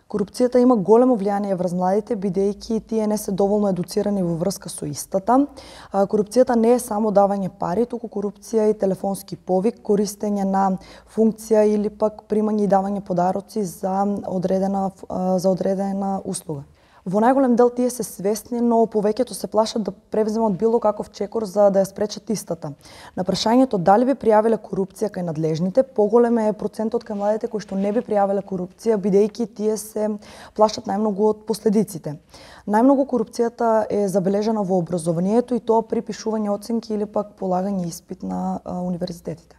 Корупцијата има големо влијание врз младите, бидејќи тие не се доволно едуцирани во врска со истата. Корупцијата не е само давање пари, туку корупција и телефонски повик, користење на функција или пак примање и давање подароци за одредена услуга. Во најголем дел тие се свесни, но повеќето се плашат да превземат било каков чекор за да ја спречат истата. На прашањето дали би пријавиле корупција кај надлежните, поголем е процентот кај младите кои што не би пријавиле корупција, бидејќи тие се плашат најмногу од последиците. Најмногу корупцијата е забележана во образованието и тоа при пишување оценки или пак полагање испит на универзитетите.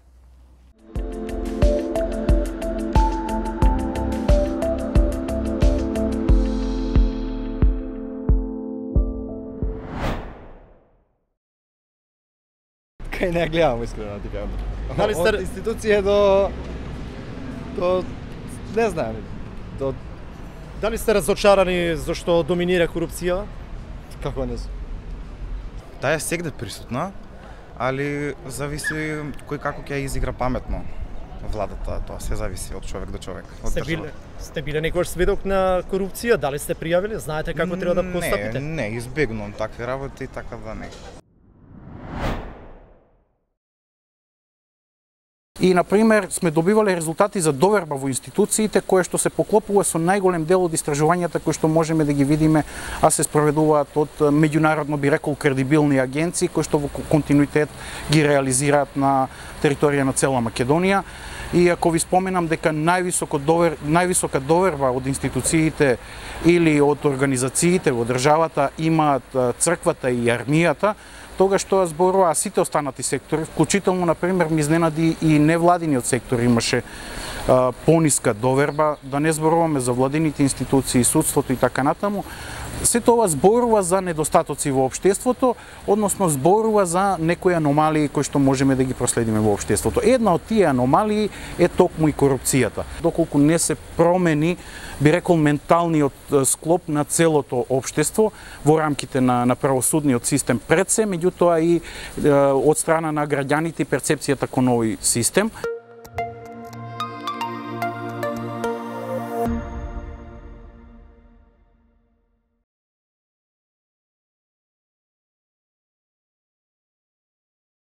Кај не ја гледам искрено да ти кажам. Дали сте од институција до не знам. Дали сте разочарани зашто доминира корупција? Како не сум? Таа е сегде присутна, али зависи кој како ќе ја изигра паметно владата, тоа се зависи од човек до човек, од држава. Сте биле некојаш сведок на корупција? Дали сте пријавили? Знаете како треба да постапите? Не, избегнувам такви работи, така да не. И, например, сме добивале резултати за доверба во институциите, кое што се поклопува со најголем дел од истражувањата кои што можеме да ги видиме, а се спроведуваат од меѓународно, би рекол, кредибилни агенции, кои што во континуитет ги реализираат на територија на цела Македонија. И ако ви споменам дека највисока доверба од институциите или од организациите во државата имаат црквата и армијата, тогаш тоа зборува сите останати сектори, вклучително, например, ми изненади и невладиниот сектор имаше пониска доверба, да не зборуваме за владините институции, судството и така натаму. Се тоа зборува за недостатоци во општеството, односно зборува за некои аномалии кои што можеме да ги проследиме во општеството. Една од тие аномалии е токму и корупцијата. Доколку не се промени, би рекол, менталниот склоп на целото општество во рамките на правосудниот систем пред се, меѓутоа и од страна на граѓаните и перцепцијата кон овој систем.